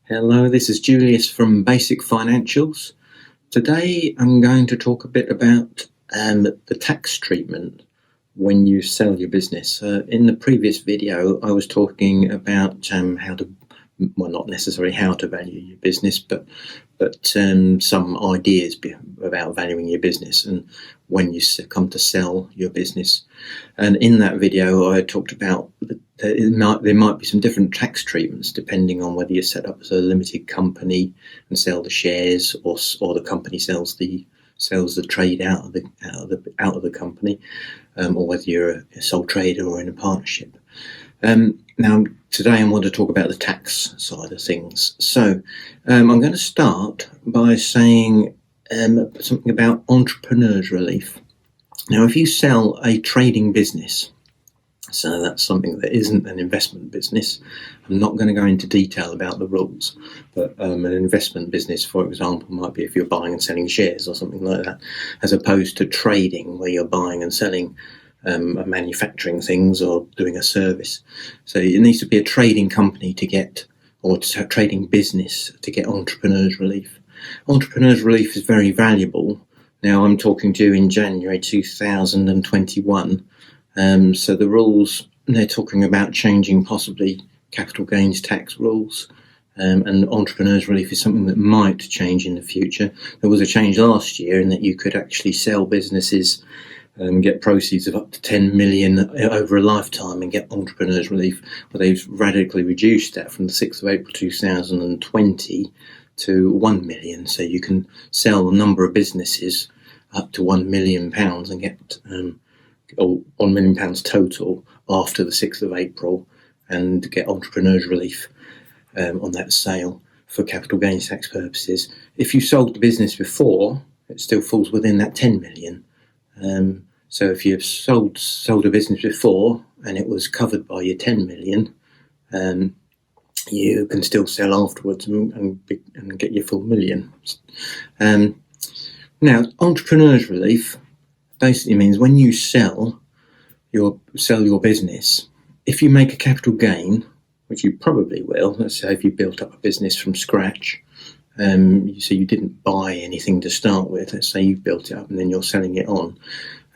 Hello, this is Julius from Basic Financials. Today I'm going to talk a bit about the tax treatment when you sell your business. In the previous video I was talking about how to, well, not necessarily how to value your business, but some ideas about valuing your business and when you come to sell your business. And in that video I talked about there might be some different tax treatments depending on whether you set up as a limited company and sell the shares, or the company sells the trade out of the company, or whether you're a sole trader or in a partnership. Now today I want to talk about the tax side of things. So I'm going to start by saying something about entrepreneurs relief. Now, if you sell a trading business, so that's something that isn't an investment business, I'm not going to go into detail about the rules, but an investment business, for example, might be if you're buying and selling shares or something like that, as opposed to trading where you're buying and selling manufacturing things or doing a service. So it needs to be a trading company to get, or a trading business to get entrepreneurs relief. Entrepreneurs relief is very valuable. Now I'm talking to you in January 2021. So the rules, they're talking about changing possibly capital gains tax rules, and entrepreneurs relief is something that might change in the future. There was a change last year in that you could actually sell businesses and get proceeds of up to 10 million over a lifetime and get entrepreneurs relief. Well, they've radically reduced that from the 6th of April 2020 to 1 million. So you can sell a number of businesses up to £1 million and get or £1 million total after the 6th of April and get entrepreneurs relief on that sale for capital gains tax purposes. If you sold the business before, it still falls within that 10 million. So if you've sold a business before and it was covered by your 10 million, you can still sell afterwards and get your full million. Now, entrepreneurs relief basically means when you sell your business, if you make a capital gain, which you probably will, let's say if you built up a business from scratch, so you didn't buy anything to start with, let's say you built it up and then you're selling it on,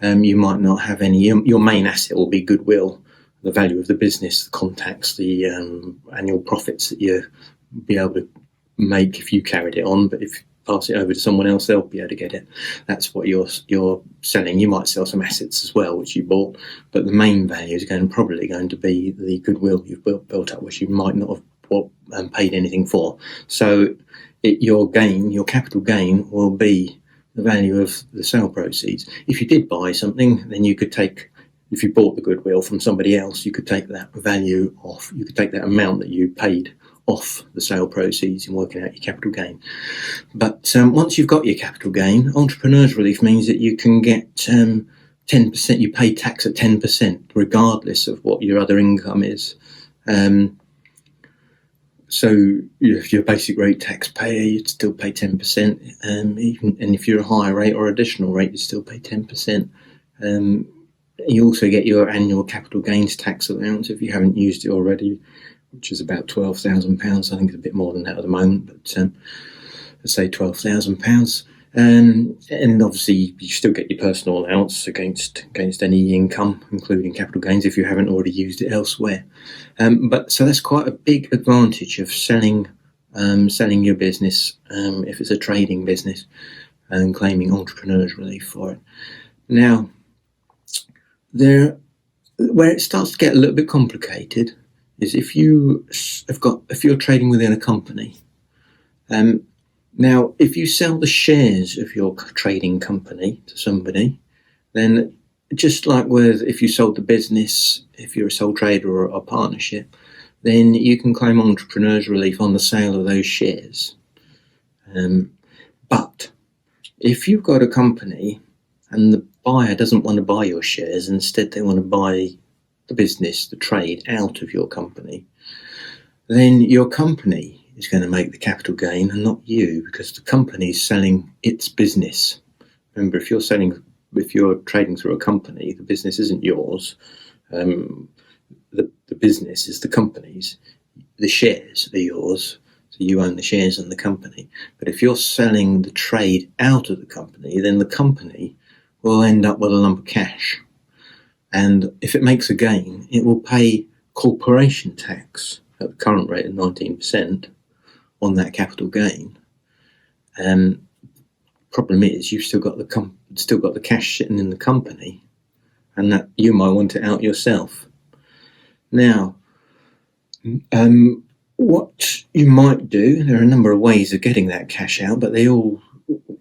you might not have any, your main asset will be goodwill, the value of the business, the contacts, the annual profits that you'll be able to make if you carried it on, but if you pass it over to someone else, they'll be able to get it. That's what you're selling. You might sell some assets as well, which you bought, but the main value is probably going to be the goodwill you've built up, which you might not have paid anything for. So your capital gain will be the value of the sale proceeds. If you did buy something, then you could take, if you bought the goodwill from somebody else, you could take that value off, you could take that amount that you paid off the sale proceeds in working out your capital gain. But once you've got your capital gain, entrepreneurs relief means that you can get 10%, you pay tax at 10% regardless of what your other income is. So if you're a basic rate taxpayer, you'd still pay 10%, and if you're a higher rate or additional rate, you'd still pay 10%. You also get your annual capital gains tax allowance if you haven't used it already, which is about £12,000. I think it's a bit more than that at the moment, but let's say £12,000. And obviously you still get your personal allowance against any income, including capital gains, if you haven't already used it elsewhere. But so that's quite a big advantage of selling your business, if it's a trading business, and claiming entrepreneurs relief for it. Now, where it starts to get a little bit complicated is if you're trading within a company. Now, if you sell the shares of your trading company to somebody, then just like if you sold the business, if you're a sole trader or a partnership, then you can claim entrepreneurs relief on the sale of those shares. But if you've got a company and the buyer doesn't want to buy your shares, instead they want to buy the business, the trade out of your company, then your company is going to make the capital gain and not you, because the company is selling its business. Remember, if you're trading through a company, the business isn't yours. The business is the company's. The shares are yours. So you own the shares in the company. But if you're selling the trade out of the company, then the company will end up with a lump of cash. And if it makes a gain, it will pay corporation tax at the current rate of 19% on that capital gain. Problem is, you've still got the cash sitting in the company, and that you might want it out yourself. Now, what you might do, there are a number of ways of getting that cash out, but they all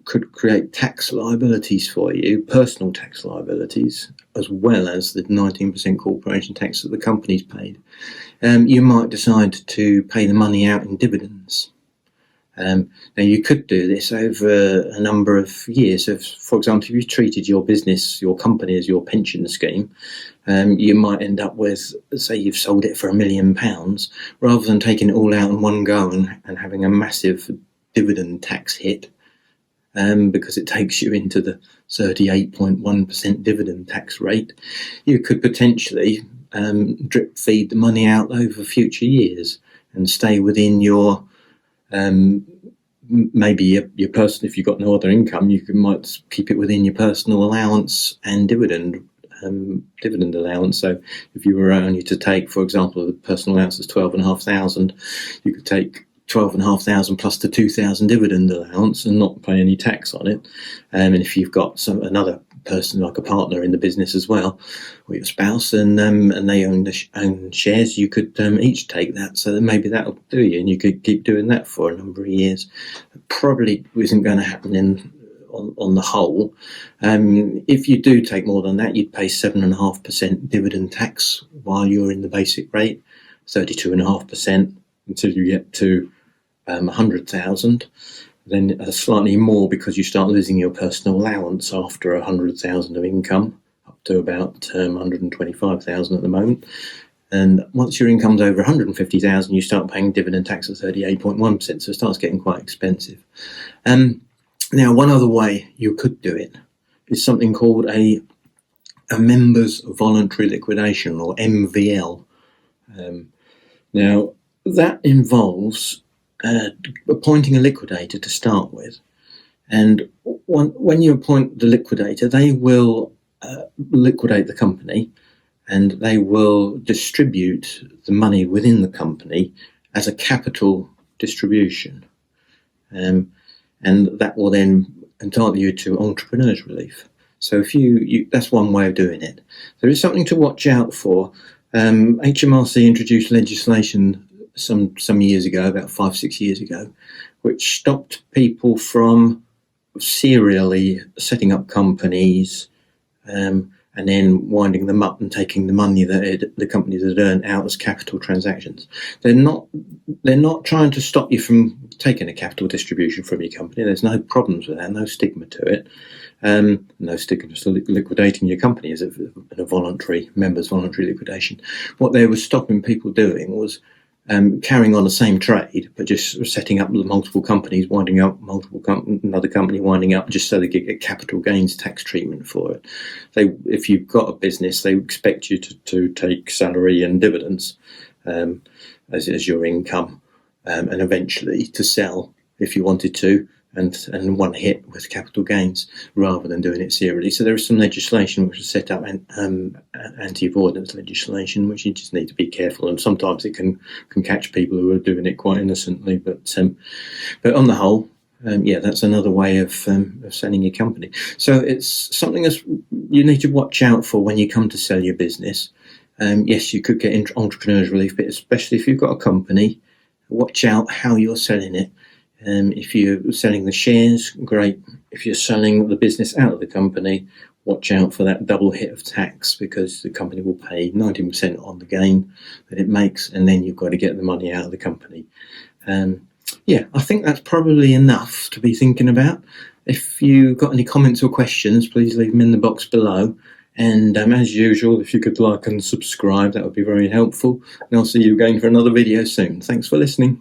could create tax liabilities for you, personal tax liabilities, as well as the 19% corporation tax that the company's paid. You might decide to pay the money out in dividends. Now, you could do this over a number of years. So, for example, if you treated your business, your company, as your pension scheme, you might end up with, say, you've sold it for £1 million, rather than taking it all out in one go and having a massive dividend tax hit, because it takes you into the 38.1% dividend tax rate. You could potentially drip feed the money out over future years and stay within your maybe your personal, if you've got no other income, you might keep it within your personal allowance and dividend allowance. So if you were only to take, for example, the personal allowance is 12,500, you could take 12,500 plus the 2,000 dividend allowance and not pay any tax on it. And if you've got another person, like a partner in the business as well, or your spouse, and they own shares, you could each take that. So then maybe that'll do you, and you could keep doing that for a number of years. It probably isn't going to happen on the whole. If you do take more than that, you'd pay 7.5% dividend tax while you're in the basic rate, 32.5% until you get to 100,000. Then slightly more because you start losing your personal allowance after 100,000 of income, up to about 125,000 at the moment. And once your income's over 150,000, you start paying dividend tax at 38.1%. So it starts getting quite expensive. Now, one other way you could do it is something called a members voluntary liquidation, or MVL. Now, that involves appointing a liquidator to start with, and when you appoint the liquidator, they will liquidate the company, and they will distribute the money within the company as a capital distribution, and that will then entitle you to entrepreneurs relief. So if you that's one way of doing it. There is something to watch out for. HMRC introduced legislation some years ago, about 5-6 years ago, which stopped people from serially setting up companies and then winding them up and taking the money that the companies had earned out as capital transactions. They're not trying to stop you from taking a capital distribution from your company. There's no problems with that, no stigma to it. No stigma to liquidating your company as a members voluntary liquidation. What they were stopping people doing was carrying on the same trade, but just setting up multiple companies, winding up another company winding up, just so they get capital gains tax treatment for it. If you've got a business, they expect you to take salary and dividends as your income, and eventually to sell if you wanted to, and one hit with capital gains rather than doing it serially. So there is some legislation which was set up, anti-avoidance legislation, which you just need to be careful, and sometimes it can catch people who are doing it quite innocently. But on the whole, that's another way of selling your company. So it's something that you need to watch out for when you come to sell your business. Yes, you could get entrepreneurs relief, but especially if you've got a company, watch out how you're selling it. If you're selling the shares, great. If you're selling the business out of the company, watch out for that double hit of tax, because the company will pay 19% on the gain that it makes, and then you've got to get the money out of the company. I think that's probably enough to be thinking about. If you've got any comments or questions, please leave them in the box below. And as usual, if you could like and subscribe, that would be very helpful. And I'll see you again for another video soon. Thanks for listening.